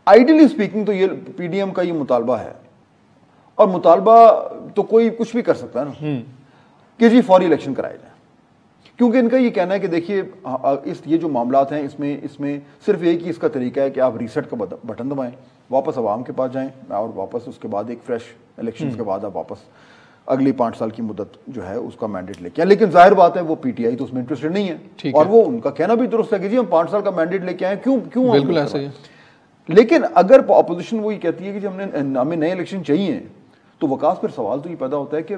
Ideally speaking تو یہ P D M کا یہ مطالبہ ہے, اور مطالبہ تو کوئی کچھ بھی کر سکتا ہے نا کہ جی فوری الیکشن کرائے جائیں, کیونکہ ان کا یہ کہنا ہے کہ دیکھیے یہ جو معاملات ہیں اس میں صرف ایک ہی اس کا طریقہ ہے کہ آپ ریسیٹ کا بٹن دبائیں, واپس عوام کے پاس جائیں, اور واپس اس کے بعد ایک فریش الیکشنز کے بعد آپ واپس اگلی 5 سال کی مدت جو ہے اس کا مینڈیٹ لے کے آئیں. لیکن ظاہر بات ہے وہ پی ٹی آئی تو اس میں انٹرسٹڈ نہیں ہے, اور وہ ان کا کہنا بھی درست ہے کہ جی ہم 5 سال کا مینڈیٹ لے کے آئیں, کیوں بالکل ایسا ہی ہے. لیکن اگر اپوزیشن وہی کہتی ہے کہ جی ہمیں نئے الیکشن چاہیے, تو وکاس پھر سوال تو یہ پیدا ہوتا ہے کہ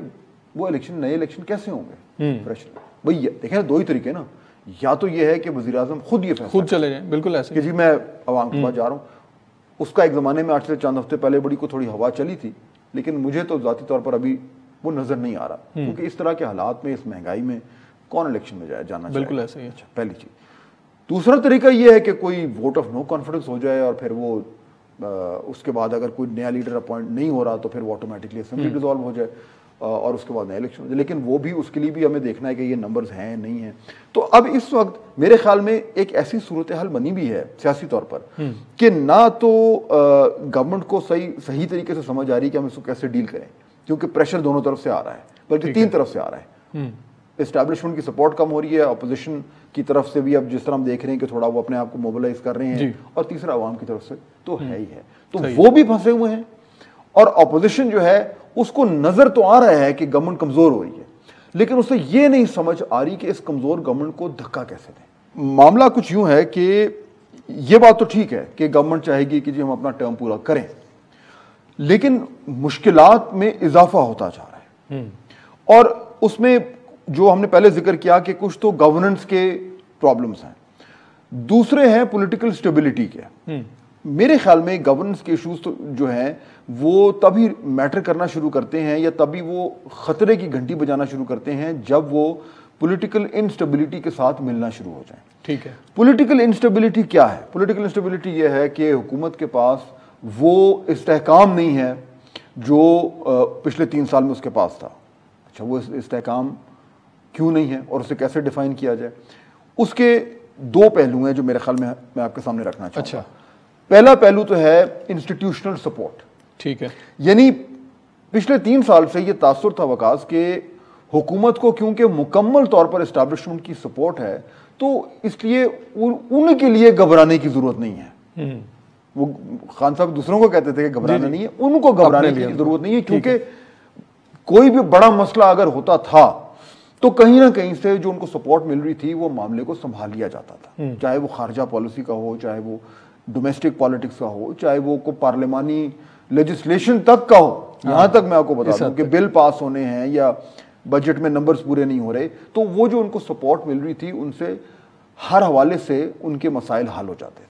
وہ نئے الیکشن کیسے ہوں گے فریش. بھائی دیکھیں دو ہی طریقے نا, یا تو یہ ہے کہ وزیر اعظم خود یہ فیصلہ خود چلے جائیں, بالکل ایسے کہ جی میں عوام کے پاس جا رہا ہوں. اس کا ایک زمانے میں آج سے چند ہفتے پہلے بڑی کو تھوڑی ہوا چلی تھی, لیکن مجھے تو ذاتی طور پر ابھی وہ نظر نہیں آ رہا, کیونکہ اس طرح کے حالات میں, اس مہنگائی میں کون الیکشن میں جانا چاہے. بالکل ایسے ہی. اچھا پہلی چیز. دوسرا طریقہ یہ ہے کہ کوئی ووٹ آف نو کانفیڈنس ہو جائے, اور پھر وہ اس کے بعد اگر کوئی نیا لیڈر اپوائنٹ نہیں ہو رہا تو پھر وہ آٹومیٹکلی اسمبلی ڈیزالو ہو جائے, اور اس کے بعد نئے الیکشن ہو جائے. لیکن وہ بھی اس کے لیے بھی ہمیں دیکھنا ہے کہ یہ نمبرز ہیں نہیں ہیں. تو اب اس وقت میرے خیال میں ایک ایسی صورتحال بنی بھی ہے سیاسی طور پر کہ نہ تو گورنمنٹ کو صحیح طریقے سے سمجھ آ رہی کہ ہم اس کو کیسے ڈیل کریں, کیونکہ پریشر دونوں طرف سے آ رہا ہے, بلکہ 3 طرف سے آ رہا ہے. اسٹیبلشمنٹ کی سپورٹ کم ہو رہی ہے, اپوزیشن کی طرف سے بھی اب جس طرح ہم دیکھ رہے ہیں کہ تھوڑا وہ اپنے آپ کو موبلائز کر رہے ہیں, اور تیسرا عوام کی طرف سے تو ہے ہی ہے. تو وہ بھی پھنسے ہوئے ہیں, اور اپوزیشن جو ہے اس کو نظر تو آ رہا ہے کہ گورنمنٹ کمزور ہو رہی ہے, لیکن اسے یہ نہیں سمجھ آ رہی کہ اس کمزور گورنمنٹ کو دھکا کیسے دیں. معاملہ کچھ یوں ہے کہ یہ بات تو ٹھیک ہے کہ گورنمنٹ چاہے گی کہ جی ہم اپنا ٹرم پورا کریں, لیکن مشکلات میں اضافہ ہوتا جا رہا ہے. اور اس میں جو ہم نے پہلے ذکر کیا کہ کچھ تو گورننس کے پرابلمز ہیں, دوسرے ہیں پولیٹیکل سٹیبلٹی کے. میرے خیال میں گورننس کے ایشوز تو جو ہیں وہ تبھی میٹر کرنا شروع کرتے ہیں, یا تبھی وہ خطرے کی گھنٹی بجانا شروع کرتے ہیں جب وہ پولیٹیکل انسٹیبلٹی کے ساتھ ملنا شروع ہو جائیں. ٹھیک ہے. پولیٹیکل انسٹیبلٹی کیا ہے؟ پولیٹیکل انسٹیبلٹی یہ ہے کہ حکومت کے پاس وہ استحکام نہیں ہے جو پچھلے 3 سال میں اس کے پاس تھا. اچھا وہ استحکام کیوں نہیں ہے اور اسے کیسے ڈیفائن کیا جائے؟ اس کے 2 پہلو ہیں جو میرے خیال میں آپ کے سامنے رکھنا چاہوں گا. پہلا پہلو تو ہے انسٹیٹیوشنل سپورٹ. ٹھیک ہے. یعنی پچھلے 3 سال سے یہ تاثر تھا وکاس کہ حکومت کو کیونکہ مکمل طور پر اسٹیبلشمنٹ کی سپورٹ ہے, تو اس لیے ان کے لیے گھبرانے کی ضرورت نہیں ہے. وہ خان صاحب دوسروں کو کہتے تھے کہ گھبرانا نہیں ہے, ان کو گھبرانے کی ضرورت نہیں ہے, کیونکہ کوئی بھی بڑا مسئلہ اگر ہوتا تھا تو کہیں نہ کہیں سے جو ان کو سپورٹ مل رہی تھی وہ معاملے کو سنبھال لیا جاتا تھا, چاہے وہ خارجہ پالیسی کا ہو, چاہے وہ ڈومیسٹک پالیٹکس کا ہو, چاہے وہ کو پارلیمانی لیجسلیشن تک کا ہو. یہاں تک میں آپ کو بتا دوں کہ بل پاس ہونے ہیں یا بجٹ میں نمبرز پورے نہیں ہو رہے, تو وہ جو ان کو سپورٹ مل رہی تھی ان سے ہر حوالے سے ان کے مسائل حل ہو جاتے تھے.